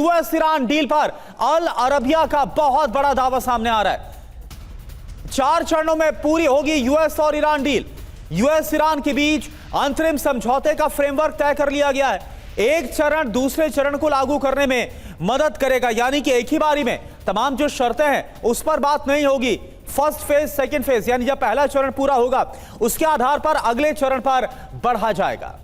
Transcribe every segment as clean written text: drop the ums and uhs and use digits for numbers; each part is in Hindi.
यूएस ईरान डील पर अल अरबिया का बहुत बड़ा दावा सामने आ रहा है। 4 चरणों में पूरी होगी यूएस और ईरान डील। यूएस ईरान के बीच अंतरिम समझौते का फ्रेमवर्क तय कर लिया गया है। एक चरण दूसरे चरण को लागू करने में मदद करेगा, यानी कि एक ही बारी में तमाम जो शर्तें हैं उस पर बात नहीं होगी। फर्स्ट फेज, सेकंड फेज, यानी जब पहला चरण पूरा होगा उसके आधार पर अगले चरण पर बढ़ा जाएगा।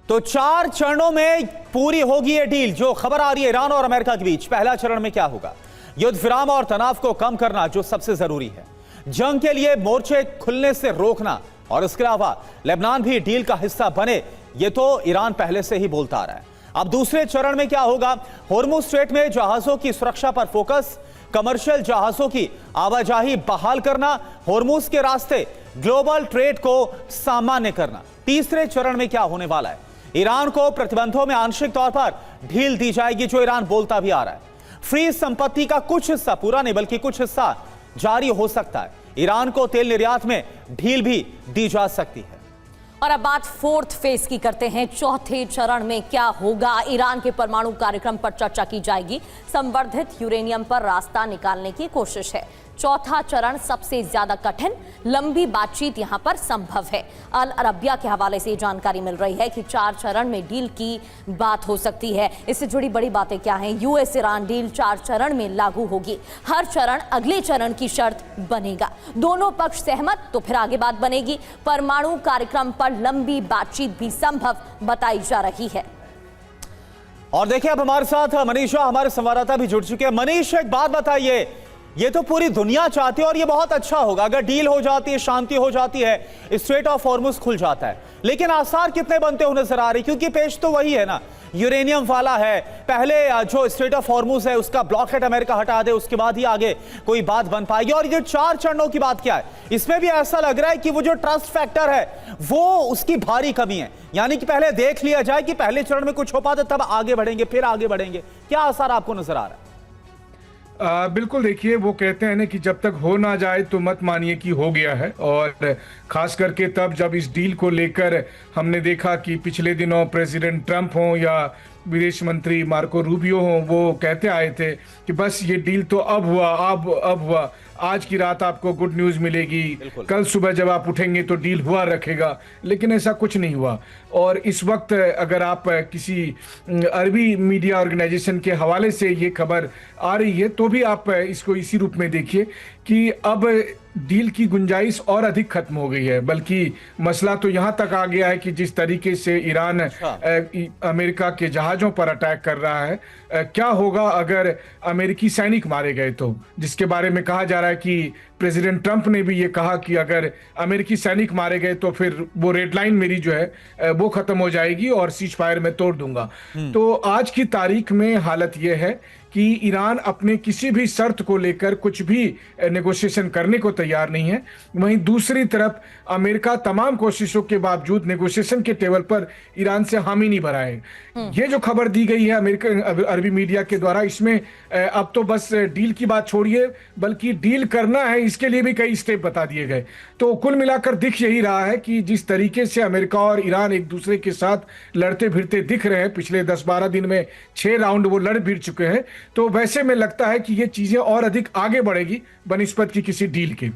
तो 4 चरणों में पूरी होगी यह डील। जो खबर आ रही है ईरान और अमेरिका के बीच, पहला चरण में क्या होगा? युद्ध विराम और तनाव को कम करना जो सबसे जरूरी है, जंग के लिए मोर्चे खुलने से रोकना, और इसके अलावा लेबनान भी डील का हिस्सा बने, यह तो ईरान पहले से ही बोलता आ रहा है। अब दूसरे चरण में क्या होगा? होर्मुज स्ट्रेट में जहाजों की सुरक्षा पर फोकस, कमर्शियल जहाजों की आवाजाही बहाल करना, होर्मुज के रास्ते ग्लोबल ट्रेड को सामान्य करना। तीसरे चरण में क्या होने वाला है? ईरान को प्रतिबंधों में आंशिक तौर पर ढील दी जाएगी, जो ईरान बोलता भी आ रहा है। फ्री संपत्ति का कुछ हिस्सा, पूरा नहीं बल्कि कुछ हिस्सा जारी हो सकता है। ईरान को तेल निर्यात में ढील भी दी जा सकती है। और अब बात फोर्थ फेज की करते हैं। चौथे चरण में क्या होगा? ईरान के परमाणु कार्यक्रम पर चर्चा की जाएगी। संवर्धित यूरेनियम पर रास्ता निकालने की कोशिश है। चौथा चरण सबसे ज्यादा कठिन, लंबी बातचीत यहां पर संभव है। अल अरबिया के हवाले से जानकारी मिल रही है कि 4 चरण में डील की बात हो सकती है। इससे जुड़ी बड़ी बातें क्या हैं? यूएस ईरान डील 4 चरण में लागू होगी। हर चरण अगले चरण की शर्त बनेगा। दोनों पक्ष सहमत तो फिर आगे बात बनेगी। परमाणु कार्यक्रम पर लंबी बातचीत भी संभव बताई जा रही है। और देखिए, अब हमारे साथ मनीषा, हमारे संवाददाता भी जुड़ चुके हैं। मनीष, एक बात बताइए, ये तो पूरी दुनिया चाहती है और ये बहुत अच्छा होगा अगर डील हो जाती है, शांति हो जाती है, स्ट्रेट ऑफ हॉर्मुज खुल जाता है, लेकिन आसार कितने बनते हुए नजर आ रहे? क्योंकि पेश तो वही है ना, यूरेनियम वाला है। पहले जो स्ट्रेट ऑफ हॉर्मुज है उसका ब्लॉकहेड अमेरिका हटा दे, उसके बाद ही आगे कोई बात बन पाएगी। और ये 4 चरणों की बात क्या है, इसमें भी ऐसा लग रहा है कि वो जो ट्रस्ट फैक्टर है वो उसकी भारी कमी है। यानी कि पहले देख लिया जाए कि पहले चरण में कुछ हो पाता तब आगे बढ़ेंगे, फिर आगे बढ़ेंगे। क्या आसार आपको नजर आ रहा है? बिल्कुल, देखिए, वो कहते हैं ना कि जब तक हो ना जाए तो मत मानिए कि हो गया है। और खास करके तब जब इस डील को लेकर हमने देखा कि पिछले दिनों प्रेसिडेंट ट्रंप हों या विदेश मंत्री मार्को रूबियो हों, वो कहते आए थे कि बस ये डील तो अब हुआ, अब हुआ, आज की रात आपको गुड न्यूज़ मिलेगी, कल सुबह जब आप उठेंगे तो डील हुआ रखेगा। लेकिन ऐसा कुछ नहीं हुआ। और इस वक्त अगर आप किसी अरबी मीडिया ऑर्गेनाइजेशन के हवाले से ये खबर आ रही है तो भी आप इसको इसी रूप में देखिए कि अब डील की गुंजाइश और अधिक खत्म हो गई है। बल्कि मसला तो यहाँ तक आ गया है कि जिस तरीके से ईरान अमेरिका के जहाज़ों पर अटैक कर रहा है, क्या होगा अगर अमेरिकी सैनिक मारे गए तो, जिसके बारे में कहा जा रहा है कि प्रेसिडेंट ट्रंप ने भी ये कहा कि अगर अमेरिकी सैनिक मारे गए तो फिर वो रेड लाइन मेरी जो है वो खत्म हो जाएगी और सीज फायर में तोड़ दूंगा। तो आज की तारीख में हालत ये है कि ईरान अपने किसी भी शर्त को लेकर कुछ भी नेगोशिएशन करने को तैयार नहीं है। वहीं दूसरी तरफ अमेरिका तमाम कोशिशों के बावजूद नेगोशिएशन के टेबल पर ईरान से हामी नहीं भरा है। ये जो खबर दी गई है अमेरिकन अरबी मीडिया के द्वारा, इसमें अब तो बस डील की बात छोड़िए, बल्कि डील करना है इसके लिए भी कई स्टेप बता दिए गए। तो कुल मिलाकर दिख यही रहा है कि जिस तरीके से अमेरिका और ईरान एक दूसरे के साथ लड़ते भिड़ते दिख रहे हैं, पिछले 10-12 दिन में 6 राउंड वो लड़ भिड़ चुके हैं, तो वैसे में लगता है कि ये चीजें और अधिक आगे बढ़ेगी बनिस्बत की किसी डील के।